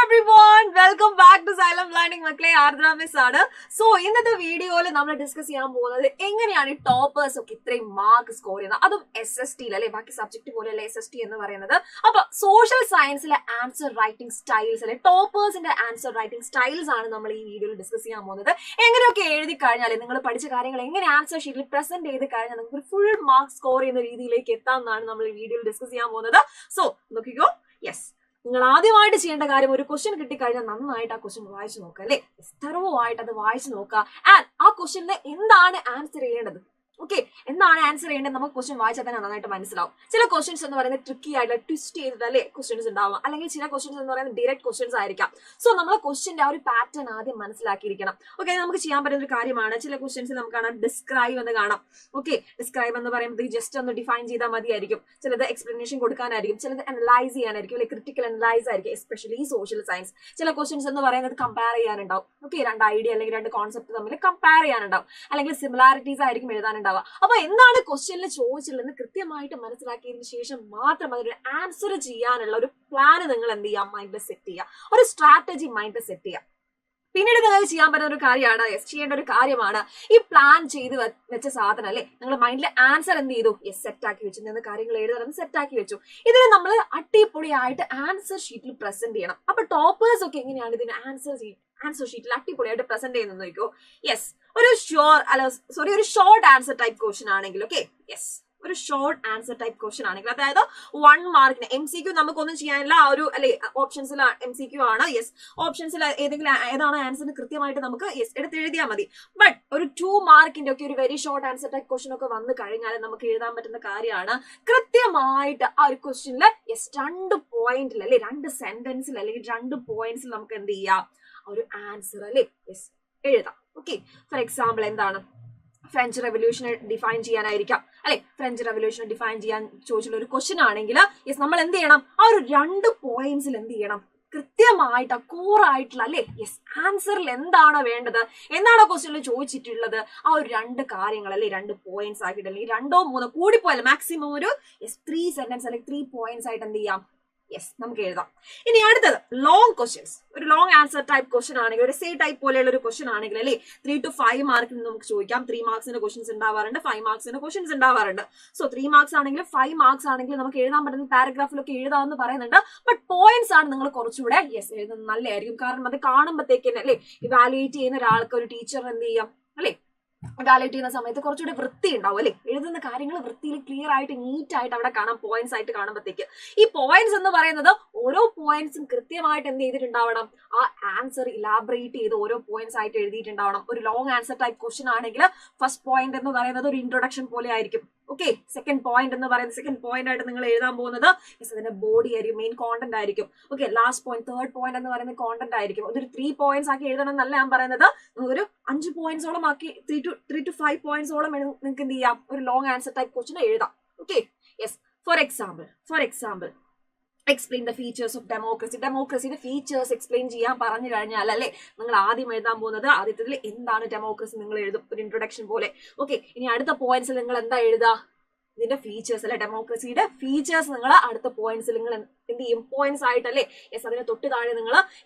everyone, welcome back to Xylem Learning. മക്കളെ ആർദ്ര miss ആണ്. So ഇന്നത്തെ വീഡിയോയിൽ നമ്മൾ ഡിസ്കസ് ചെയ്യാൻ പോകുന്നത് എങ്ങനെയാണ് ഈ ടോപ്പേഴ്സ് ഒക്കെ ഇത്രയും മാർക്ക് സ്കോർ ചെയ്യുന്നത്, അതും SST അല്ലെ, ബാക്കി സബ്ജക്ട് പോലെയല്ല SST എന്ന് പറയുന്നത്. അപ്പൊ സോഷ്യൽ സയൻസിലെ ആൻസർ റൈറ്റിംഗ് സ്റ്റൈൽസ് അല്ലെ, ടോപ്പേഴ്സിന്റെ ആൻസർ റൈറ്റിംഗ് സ്റ്റൈൽസ് ആണ് നമ്മൾ ഈ വീഡിയോയിൽ ഡിസ്കസ് ചെയ്യാൻ പോകുന്നത്. എങ്ങനെയൊക്കെ എഴുതി കഴിഞ്ഞാൽ നിങ്ങൾ പഠിച്ച കാര്യങ്ങൾ എങ്ങനെ ആൻസർ ഷീറ്റിൽ പ്രസന്റ് ചെയ്ത് കഴിഞ്ഞാൽ നിങ്ങൾക്ക് ഫുൾ മാർക്ക് സ്കോർ ചെയ്യുന്ന രീതിയിലേക്ക് എത്താം എന്നാണ് നമ്മൾ ഈ വീഡിയോയിൽ ഡിസ്കസ് ചെയ്യാൻ പോകുന്നത്. സോ നോക്കിക്കോ. യെസ്, നിങ്ങൾ ആദ്യമായിട്ട് ചെയ്യേണ്ട കാര്യം, ഒരു ക്വസ്റ്റ്യൻ കിട്ടിക്കഴിഞ്ഞാൽ നന്നായിട്ട് ആ ക്വസ്റ്റ്യൻ വായിച്ചു നോക്കുക അല്ലെ, സ്ഥിരവുമായിട്ട് അത് വായിച്ചു നോക്കുക. ആൻഡ് ആ ക്വസ്റ്റ്യന് എന്താണ് ആൻസർ ചെയ്യേണ്ടത്, ഓക്കെ, എന്താണ് ആൻസർ ചെയ്യേണ്ടത് നമുക്ക് ക്വസ്റ്റ്യൻ വായിച്ചാൽ തന്നെ നന്നായിട്ട് മനസ്സിലാവും. ചില ക്വസ്റ്റ്യൻസ് എന്ന് പറയുന്നത് ട്രിക്കി ആയിട്ടുള്ള ട്വിസ്റ്റ് ചെയ്തിട്ട് അല്ലെ ക്വസ്റ്റ്യൻസ് ഉണ്ടാവും, അല്ലെങ്കിൽ ചില ക്വസ്റ്റ്യൻസ് എന്ന് പറയുന്നത് ഡയറക്റ്റ് ക്വസ്റ്റ്യൻസ് ആയിരിക്കാം. സോ നമ്മൾ ക്വസ്റ്റ്യന്റെ ആ ഒരു പാറ്റേൺ ആദ്യം മനസ്സിലാക്കിയിരിക്കണം. ഓക്കെ, നമുക്ക് ചെയ്യാൻ പറ്റുന്ന ഒരു കാര്യമാണ്. ചില ക്വസ്റ്റ്യൻസ് നമുക്ക് കാണാം ഡിസ്ക്രൈബ് എന്ന് കാണാം. ഓക്കെ, ഡിസ്ക്രൈബ് എന്ന് പറയുമ്പോൾ ജസ്റ്റ് ഒന്ന് ഡിഫൈൻ ചെയ്താൽ മതിയായിരിക്കും. ചിലത് എക്സ്പ്ലനേഷൻ കൊടുക്കാനായിരിക്കും, ചിലത് അനലൈസ് ചെയ്യാനായിരിക്കും, അല്ലെങ്കിൽ ക്രിട്ടിക്കൽ അനലൈസ് ആയിരിക്കും, എസ്പെഷ്യലി സോഷ്യൽ സയൻസ്. ചില ക്വസ്റ്റ്യൻസ് എന്ന് പറയുന്നത് കമ്പയർ ചെയ്യാനുണ്ടാവും. ഓക്കെ, രണ്ട് ഐഡിയ അല്ലെങ്കിൽ രണ്ട് കോൺസെപ്റ്റ് തമ്മിൽ കമ്പയർ ചെയ്യാനുണ്ടാവും, അല്ലെങ്കിൽ സിമിലാരിറ്റീസ് ആയിരിക്കും എഴുതാനുണ്ടാവുക. അപ്പൊ എന്താണ് ക്വസ്റ്റ്യനിൽ ചോദിച്ചിട്ടുള്ളത് കൃത്യമായിട്ട് മനസ്സിലാക്കിയതിനു ശേഷം മാത്രം അതിന് ആൻസർ ചെയ്യാനുള്ള ഒരു പ്ലാൻ നിങ്ങൾ എന്ത് ചെയ്യാം, മൈൻഡിൽ സെറ്റ് ചെയ്യുക, ഒരു സ്ട്രാറ്റജി മൈൻഡിൽ സെറ്റ് ചെയ്യുക. പിന്നീട് നിങ്ങൾക്ക് ചെയ്യാൻ പറ്റുന്ന ഒരു കാര്യമാണ്, ചെയ്യേണ്ട ഒരു കാര്യമാണ്, ഈ പ്ലാൻ ചെയ്ത് വെച്ച സാധനം അല്ലെ, നിങ്ങൾ മൈൻഡിൽ ആൻസർ എന്ത് ചെയ്തു, സെറ്റ് ആക്കി വെച്ചു, നിന്ന് കാര്യങ്ങൾ എഴുതാൻ സെറ്റ് ആക്കി വെച്ചു. ഇതിനെ നമ്മൾ അടിപൊളിയായിട്ട് ആൻസർ ഷീറ്റിൽ പ്രസന്റ് ചെയ്യണം. അപ്പൊ ടോപ്പേഴ്സ് ഒക്കെ എങ്ങനെയാണ് ഇതിന് ആൻസർ ഷീറ്റിൽ അടിപൊളിയായിട്ട് പ്രസന്റ് ചെയ്യുന്നത് നോക്കോ. യെസ്, ഒരു ഒരു ഷോർട്ട് ആൻസർ ടൈപ്പ് ക്വസ്റ്റ്യൻ ആണെങ്കിൽ, ഓക്കെ, യെസ്, ഒരു ഷോർട്ട് ആൻസർ ടൈപ്പ് ക്വസ്റ്റ്യൻ ആണെങ്കിൽ, അതായത് 1 മാർക്കിന് MCQ നമുക്കൊന്നും ചെയ്യാനില്ല, ആ ഒരു അല്ലെ ഓപ്ഷൻസിൽ MCQ ആണ്. യെസ്, ഓപ്ഷൻസിൽ ഏതാണ് ആൻസർ കൃത്യമായിട്ട് നമുക്ക് എടുത്തെഴുതിയാൽ മതി. ബട്ട് ഒരു 2 മാർക്കിന്റെ ഒക്കെ ഒരു very short answer type question ഒക്കെ വന്നു കഴിഞ്ഞാൽ നമുക്ക് എഴുതാൻ പറ്റുന്ന കാര്യമാണ്, കൃത്യമായിട്ട് ആ ഒരു ക്വസ്റ്റ്യനിൽ 2 പോയിന്റിൽ അല്ലെ, 2 സെന്റൻസിൽ അല്ലെങ്കിൽ 2 പോയിന്റ്സിൽ നമുക്ക് എന്ത് ചെയ്യാം, ഒരു ആൻസർ അല്ലെ എഴുതാം. ഓക്കെ, ഫോർ എക്സാമ്പിൾ എന്താണ്, ഫ്രഞ്ച് റെവല്യൂഷനെ ഡിഫൈൻ ചെയ്യാനായിരിക്കാം അല്ലെ, ഫ്രഞ്ച് റെവല്യൂഷനെ ഡിഫൈൻ ചെയ്യാൻ ചോദിച്ചുള്ള ഒരു ക്വസ്റ്റ്യൻ ആണെങ്കിൽ നമ്മൾ എന്ത് ചെയ്യണം, ആ ഒരു 2 പോയിന്റ്സിൽ എന്ത് ചെയ്യണം, കൃത്യമായിട്ട് കോർ ആയിട്ടുള്ള അല്ലെ ആൻസറിൽ എന്താണോ വേണ്ടത്, എന്താണോ ക്വസ്റ്റ്യനിൽ ചോദിച്ചിട്ടുള്ളത്, ആ ഒരു 2 കാര്യങ്ങൾ അല്ലെ 2 പോയിന്റ്സ് ആക്കിയിട്ട്, അല്ലെങ്കിൽ 2 or 3 കൂടിപ്പോയാൽ മാക്സിമം ഒരു 3 സെന്റൻസ് അല്ലെങ്കിൽ 3 പോയിന്റ്സ് ആയിട്ട് എന്ത് ചെയ്യാം, നമുക്ക് എഴുതാം. ഇനി അടുത്തത് ലോങ് ക്വസ്റ്റ്യൻസ്. ഒരു ലോങ് ആൻസർ ടൈപ്പ് ക്വസ്റ്റ്യൻ ആണെങ്കിൽ, ഒരു സേ ടൈപ്പ് പോലെയുള്ള ഒരു ക്വസ്റ്റ്യൻ ആണെങ്കിൽ അല്ലെ 3 to 5 മാർക്കിന് നമുക്ക് ചോദിക്കാം. 3 മാർക്സിന്റെ ക്വസ്റ്റ്യൻസ് ഉണ്ടാവാറുണ്ട്, 5 മാർക്സിന്റെ ക്വസ്റ്റ്യൻസ് ഉണ്ടാവാറുണ്ട്. സോ 3 മാർക്സ് ആണെങ്കിൽ 5 മാർക്സ് ആണെങ്കിൽ നമുക്ക് എഴുതാൻ പറ്റുന്ന പാരഗ്രാഫിലൊക്കെ എഴുതാമെന്ന് പറയുന്നുണ്ട്. ബട്ട് പോയിന്റ്സ് ആണ് നിങ്ങൾ കുറച്ചുകൂടെ എഴുതുന്നത് നല്ലതായിരിക്കും. കാരണം അത് കാണുമ്പോഴത്തേക്ക് തന്നെ അല്ലെ ഇവാലുവേറ്റ് ചെയ്യുന്ന ഒരാൾക്ക്, ഒരു ടീച്ചർ എന്ത് ചെയ്യാം അല്ലെ ഇവാലുവേറ്റ് ചെയ്യുന്ന സമയത്ത് കുറച്ചുകൂടി വൃത്തി ഉണ്ടാവും അല്ലെ, എഴുതുന്ന കാര്യങ്ങൾ വൃത്തിയിൽ ക്ലിയർ ആയിട്ട് നീറ്റ് ആയിട്ട് അവിടെ കാണാം, പോയിന്റ്സ് ആയിട്ട് കാണുമ്പോഴത്തേക്ക്. ഈ പോയിന്റ്സ് എന്ന് പറയുന്നത് ഓരോ പോയിന്റ്സും കൃത്യമായിട്ട് എന്ത് ചെയ്തിട്ടുണ്ടാവണം, ആ ആൻസർ ഇലാബറേറ്റ് ചെയ്ത് ഓരോ പോയിന്റ്സ് ആയിട്ട് എഴുതിയിട്ടുണ്ടാവണം. ഒരു ലോങ് ആൻസർ ടൈപ്പ് ക്വസ്റ്റ്യൻ ആണെങ്കിൽ ഫസ്റ്റ് പോയിന്റ് എന്ന് പറയുന്നത് ഒരു ഇൻട്രൊഡക്ഷൻ പോലെ ആയിരിക്കും. ഓക്കെ, സെക്കൻഡ് പോയിന്റ് എന്ന് പറയുന്നത്, സെക്കൻഡ് പോയിന്റ് ആയിട്ട് നിങ്ങൾ എഴുതാൻ പോകുന്നത് അതിന്റെ ബോഡി ആയിരിക്കും, മെയിൻ കോണ്ടന്റ് ആയിരിക്കും. Okay, last point, third point എന്ന് പറയുന്നത് കോണ്ടന്റ് ആയിരിക്കും. അതൊരു 3 പോയിന്റ്സ് ആക്കി എഴുതണം എന്നല്ല ഞാൻ പറയുന്നത്, ഒരു 5 പോയിന്റ്സോളം ആക്കി 3 to 5 പോയിന്റ്സോളം നിങ്ങൾക്ക് എന്ത് ചെയ്യാം, ഒരു ലോങ് ആൻസർ ടൈപ്പ് ക്വസ്റ്റ്യൻ എഴുതാം. Okay, yes, for example explain the features of democracy. ഡെമോക്രസിയുടെ ഫീച്ചേഴ്സ് എക്സ്പ്ലെയിൻ ചെയ്യാൻ പറഞ്ഞു കഴിഞ്ഞാൽ അല്ലെ നിങ്ങൾ ആദ്യം എഴുതാൻ പോകുന്നത്, ആദ്യത്തിൽ എന്താണ് ഡെമോക്രസി നിങ്ങൾ എഴുതും, ഒരു ഇൻട്രൊഡക്ഷൻ പോലെ. ഓക്കെ, ഇനി അടുത്ത പോയിന്റ്സിൽ നിങ്ങൾ എന്താ എഴുതുക, ഇതിന്റെ ഫീച്ചേഴ്സ് അല്ലെ, ഡെമോക്രസിയുടെ ഫീച്ചേഴ്സ് നിങ്ങൾ അടുത്ത പോയിന്റ്സിൽ നിങ്ങൾ എന്ത് ചെയ്യും, പോയിന്റ്സ് ആയിട്ടല്ലേ അതിന് തൊട്ട് താഴെ നിങ്ങൾ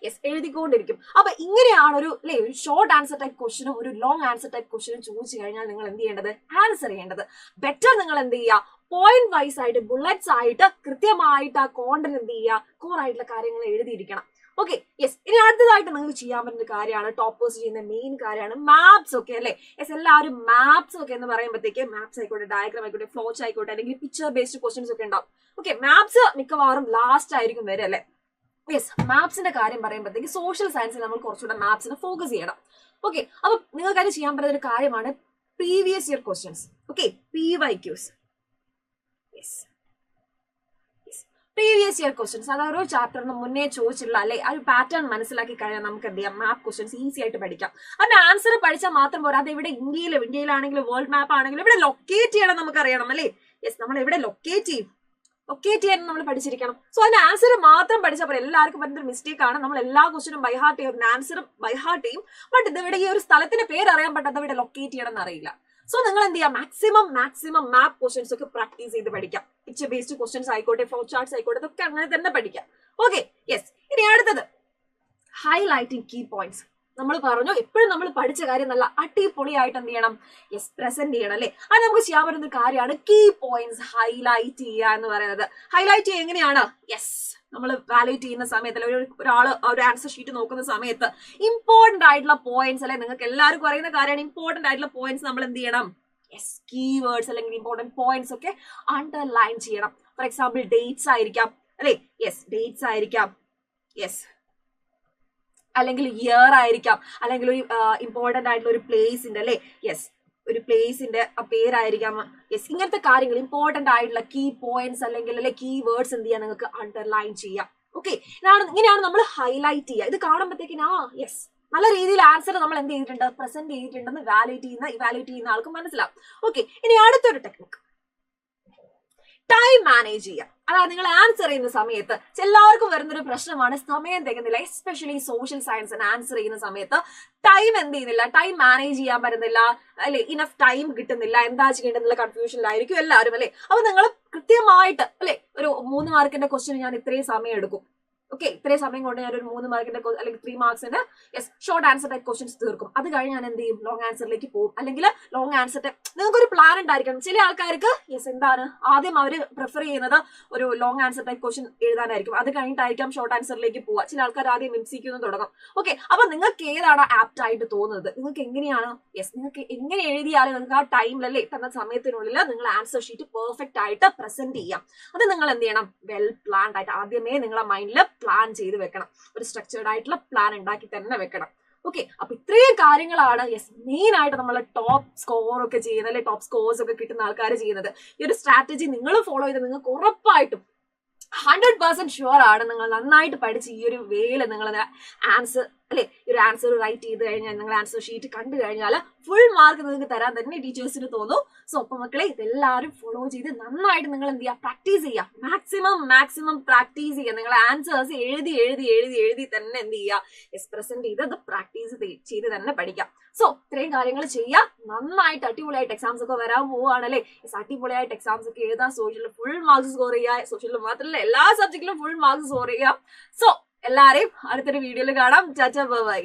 എഴുതിക്കൊണ്ടിരിക്കും. അപ്പൊ ഇങ്ങനെയാണ് ഒരു ഷോർട്ട് ആൻസർ ടൈപ്പ് ക്വസ്റ്റ്യനും ഒരു ലോങ് ആൻസർ ടൈപ്പ് ക്വസ്റ്റ്യനും ചോദിച്ചു കഴിഞ്ഞാൽ നിങ്ങൾ എന്ത് ചെയ്യേണ്ടത്, ആൻസർ ചെയ്യേണ്ടത്. ബെറ്റർ നിങ്ങൾ എന്ത് ചെയ്യുക, പോയിന്റ് വൈസ് ആയിട്ട് ബുള്ളറ്റ്സ് ആയിട്ട് കൃത്യമായിട്ട് ആ കോണ്ടന്റ് എന്ത് ചെയ്യുക, കോർ ആയിട്ടുള്ള കാര്യങ്ങൾ എഴുതിയിരിക്കണം. Okay, yes. ഇനി അടുത്തതായിട്ട് നിങ്ങൾക്ക് ചെയ്യാൻ പറ്റുന്ന കാര്യമാണ്, ടോപ്പേഴ്സ് ചെയ്യുന്ന മെയിൻ കാര്യമാണ് മാപ്സ്. ഓക്കെ അല്ലെ, എല്ലാവരും മാപ്സ് ഒക്കെ എന്ന് പറയുമ്പോഴത്തേക്ക് മാപ്സ് ആയിക്കോട്ടെ, ഡയഗ്രാം ആയിക്കോട്ടെ, ഫ്ലോച്ച് ആയിക്കോട്ടെ, അല്ലെങ്കിൽ പിക്ചർ ബേസ്ഡ് ക്വസ്റ്റ്യൻസ് ഒക്കെ ഉണ്ടാവും. ഓക്കെ, മാപ്സ് മിക്കവാറും ലാസ്റ്റ് ആയിരിക്കും വരെ അല്ലെ. യെസ്, മാപ്സിന്റെ കാര്യം പറയുമ്പോഴത്തേക്ക് സോഷ്യൽ സയൻസിൽ നമ്മൾ കുറച്ചുകൂടെ മാപ്സിനെ ഫോക്കസ് ചെയ്യണം. ഓക്കെ, അപ്പൊ നിങ്ങൾക്ക് അത് ചെയ്യാൻ പറ്റുന്ന ഒരു കാര്യമാണ് previous year questions. Okay, PYQs. Previous year questions, അതായത് ഒരു ചാപ്റ്ററിന് മുന്നേ ചോദിച്ചിട്ടുള്ള അല്ലെ ആ ഒരു പാറ്റേൺ മനസ്സിലാക്കി കഴിഞ്ഞാൽ നമുക്ക് എന്ത് ചെയ്യാം, മാപ്പ് ക്വസ്റ്റ്യൻസ് ഈസി ആയിട്ട് പഠിക്കാം. അതിന്റെ ആൻസർ പഠിച്ചാൽ മാത്രം പോരാ, അത് ഇവിടെ ഇന്ത്യയിലാണെങ്കിലും വേൾഡ് മാപ്പ് ആണെങ്കിലും ഇവിടെ ലൊക്കേറ്റ് ചെയ്യണം നമുക്കറിയണം അല്ലേ. നമ്മൾ എവിടെ ലൊക്കേറ്റ് ചെയ്യാൻ നമ്മൾ പഠിച്ചിരിക്കണം. സോ അതിന്റെ ആൻസർ മാത്രം പഠിച്ചാൽ പോലെ എല്ലാവർക്കും പറ്റുന്ന മിസ്റ്റേക്ക് ആണ്, നമ്മൾ എല്ലാ ക്വസ്റ്റ്യനും ബൈഹാർട്ട് ചെയ്യും, ആൻസറും ബൈഹാർട്ട് ചെയ്യും. ബട്ട് ഇതിവിടെ ഈ ഒരു സ്ഥലത്തിന്റെ പേര് അറിയാൻ പറ്റാത്ത ഇവിടെ ലൊക്കേറ്റ് ചെയ്യണം എന്നറിയില്ല. സോ നിങ്ങൾ എന്ത് ചെയ്യാം, മാക്സിമം മാപ്പ് ക്വസ്റ്റ്യൻസ് ഒക്കെ പ്രാക്ടീസ് ചെയ്ത് പഠിക്കാം. പിക്ചർ ബേസ്ഡ് ക്വസ്റ്റ്യൻസ് ആയിക്കോട്ടെ, ഫ്ലോ ചാർട്ട്സ് ആയിക്കോട്ടെ, ഇതൊക്കെ അങ്ങനെ തന്നെ പഠിക്കാം. Okay, yes. ഇനി അടുത്തത് highlighting key points. നമ്മൾ പറഞ്ഞു എപ്പോഴും നമ്മൾ പഠിച്ച കാര്യം നല്ല അടിപൊളിയായിട്ട് എന്ത് ചെയ്യണം, യെസ്, പ്രസന്റ് ചെയ്യണം അല്ലേ. അത് നമുക്ക് ചെയ്യാൻ പറ്റുന്ന കാര്യമാണ് കീ പോയിന്റ്സ് ഹൈലൈറ്റ് ചെയ്യുക എന്ന് പറയുന്നത്. ഹൈലൈറ്റ് ചെയ്യുക എങ്ങനെയാണ്, യെസ്, നമ്മൾ വാലുവേറ്റ് ചെയ്യുന്ന സമയത്ത് ഒരാൾ ഒരു ആൻസർ ഷീറ്റ് നോക്കുന്ന സമയത്ത് ഇമ്പോർട്ടന്റ് ആയിട്ടുള്ള പോയിന്റ്സ് അല്ലെ, നിങ്ങൾക്ക് എല്ലാവർക്കും അറിയുന്ന കാര്യമാണ്, ഇമ്പോർട്ടന്റ് ആയിട്ടുള്ള പോയിന്റ്സ് നമ്മൾ എന്ത് ചെയ്യണം, യെസ്, കീവേഡ്സ് അല്ലെങ്കിൽ ഇമ്പോർട്ടന്റ് പോയിന്റ്സ് ഒക്കെ അണ്ടർലൈൻ ചെയ്യണം. ഫോർ എക്സാമ്പിൾ ഡേറ്റ്സ് ആയിരിക്കാം അല്ലെ, യെസ്, ഡേറ്റ്സ് ആയിരിക്കാം, യെസ്, അല്ലെങ്കിൽ ഇയർ ആയിരിക്കാം, അല്ലെങ്കിൽ ഒരു ഇമ്പോർട്ടന്റ് ആയിട്ടുള്ള ഒരു പ്ലേസിന്റെ അല്ലെ, യെസ്, ഒരു പ്ലേസിന്റെ പേരായിരിക്കാം, യെസ്, ഇങ്ങനത്തെ കാര്യങ്ങൾ ഇമ്പോർട്ടന്റ് ആയിട്ടുള്ള കീ പോയിന്റ്സ് അല്ലെങ്കിൽ അല്ലെ കീ വേർഡ്സ് എന്ത് ചെയ്യാം, നിങ്ങൾക്ക് അണ്ടർലൈൻ ചെയ്യാം. ഓക്കെ, ഇങ്ങനെയാണ് നമ്മൾ ഹൈലൈറ്റ് ചെയ്യുക. ഇത് കാണുമ്പോഴത്തേക്കിന് യെസ്, നല്ല രീതിയിൽ ആൻസർ നമ്മൾ എന്ത് ചെയ്തിട്ടുണ്ട്, പ്രസന്റ് ചെയ്തിട്ടുണ്ടെന്ന് ഇവാലുവേറ്റ് ചെയ്യുന്ന ആൾക്ക് മനസ്സിലാവും. ഓക്കെ, ഇനി അടുത്തൊരു ടെക്നിക്ക്, ടൈം മാനേജ് ചെയ്യുക. അതായത് നിങ്ങൾ ആൻസർ ചെയ്യുന്ന സമയത്ത് എല്ലാവർക്കും വരുന്നൊരു പ്രശ്നമാണ് സമയം തികയുന്നില്ല. എസ്പെഷ്യലി സോഷ്യൽ സയൻസിന് ആൻസർ ചെയ്യുന്ന സമയത്ത് ടൈം എന്ത് ചെയ്യുന്നില്ല, ടൈം മാനേജ് ചെയ്യാൻ പറ്റുന്നില്ല അല്ലെ, ഇനഫ് ടൈം കിട്ടുന്നില്ല, എന്താ ചെയ്യേണ്ടതെന്നുള്ള കൺഫ്യൂഷനിലായിരിക്കും എല്ലാവരും അല്ലെ. അപ്പൊ നിങ്ങൾ കൃത്യമായിട്ട് അല്ലെ, ഒരു 3 മാർക്കിന്റെ ക്വസ്റ്റ്യൻ ഞാൻ ഇത്രയും സമയം എടുക്കും, ഓക്കെ, ഇത്രയും സമയം കൊണ്ട് ഞാൻ ഒരു 3 മാർക്കിന്റെ അല്ലെങ്കിൽ 3 മാർക്സിന്റെ yes short answer type questions തീർക്കും. അത് കഴിഞ്ഞ് ഞാൻ എന്ത് ചെയ്യും, ലോങ് ആൻസറിലേക്ക് പോകും. അല്ലെങ്കിൽ ലോങ് ആൻസർ നിങ്ങൾക്ക് ഒരു പ്ലാൻ ഉണ്ടായിരിക്കണം. ചില ആൾക്കാർക്ക് യെസ് എന്താണ് ആദ്യം അവർ പ്രിഫർ ചെയ്യുന്നത് ഒരു ലോങ് ആൻസർ ടൈപ്പ് ക്വസ്റ്റ്യൻ എഴുതാനായിരിക്കും, അത് കഴിഞ്ഞിട്ടായിരിക്കാം ഷോർട്ട് ആൻസറിലേക്ക് പോവുക. ചില ആൾക്കാർ ആദ്യം MCQ തുടങ്ങും. ഓക്കെ, അപ്പൊ നിങ്ങൾക്ക് ഏതാണ് ആപ്റ്റ് ആയിട്ട് തോന്നുന്നത്, നിങ്ങൾക്ക് എങ്ങനെയാണ്, യെസ്, നിങ്ങൾക്ക് എങ്ങനെ എഴുതിയാലും നിങ്ങൾക്ക് ആ ടൈമിലല്ലേ തന്ന സമയത്തിനുള്ളിൽ നിങ്ങൾ ആൻസർ ഷീറ്റ് പെർഫെക്റ്റ് ആയിട്ട് പ്രസന്റ് ചെയ്യാം. അത് നിങ്ങൾ എന്ത് ചെയ്യണം, വെൽ പ്ലാൻഡ് ആയിട്ട് ആദ്യമേ നിങ്ങളെ മൈൻഡിൽ പ്ലാൻ ചെയ്ത് വെക്കണം. ഒരു സ്ട്രക്ചേർഡ് ആയിട്ടുള്ള പ്ലാൻ ഉണ്ടാക്കി തന്നെ വെക്കണം. ഓക്കെ, അപ്പൊ ഇത്രയും കാര്യങ്ങളാണ് യെസ് മെയിൻ ആയിട്ട് നമ്മൾ ടോപ്പ് സ്കോർ ഒക്കെ ചെയ്യുന്നത് അല്ലെ, ടോപ്പ് സ്കോർസ് ഒക്കെ കിട്ടുന്ന ആൾക്കാർ ചെയ്യുന്നത്. ഈ ഒരു സ്ട്രാറ്റജി നിങ്ങൾ ഫോളോ ചെയ്ത് നിങ്ങൾക്ക് ഉറപ്പായിട്ടും 100% ഷുവർ ആണ് നിങ്ങൾ നന്നായിട്ട് പഠിച്ച് ഈ ഒരു വേയിൽ നിങ്ങൾ ആൻസർ അല്ലെ, ഈ ഒരു ആൻസർ റൈറ്റ് ചെയ്ത് കഴിഞ്ഞാൽ നിങ്ങൾ ആൻസർ ഷീറ്റ് കണ്ടു കഴിഞ്ഞാൽ ഫുൾ മാർക്ക് നിങ്ങൾക്ക് തരാൻ തന്നെ ടീച്ചേഴ്സിന് തോന്നും. സോ അപ്പൊ മക്കളെ ഇതെല്ലാവരും ഫോളോ ചെയ്ത് നന്നായിട്ട് നിങ്ങൾ എന്ത് ചെയ്യുക, പ്രാക്ടീസ് ചെയ്യുക, മാക്സിമം പ്രാക്ടീസ് ചെയ്യുക. നിങ്ങൾ ആൻസേഴ്സ് എഴുതി തന്നെ എന്ത് ചെയ്യുക, പ്രസന്റ് ചെയ്ത് അത് പ്രാക്ടീസ് ചെയ്ത് തന്നെ പഠിക്കാം. സോ ഇത്രയും കാര്യങ്ങൾ ചെയ്യുക. നന്നായിട്ട് അടിപൊളിയായിട്ട് എക്സാംസ് ഒക്കെ വരാൻ പോവുകയാണല്ലേ. അടിപൊളിയായിട്ട് എക്സാംസ് ഒക്കെ എഴുതാൻ, സോഷ്യലിൽ ഫുൾ മാർക്സ് സ്കോർ ചെയ്യുക, സോഷ്യലിൽ മാത്രമല്ല എല്ലാ സബ്ജക്റ്റിലും ഫുൾ മാർക്സ് സ്കോർ ചെയ്യുക. സോ എല്ലാരെയും അടുത്തൊരു വീഡിയോയിൽ കാണാം. ചാച്ചാ ബൈ.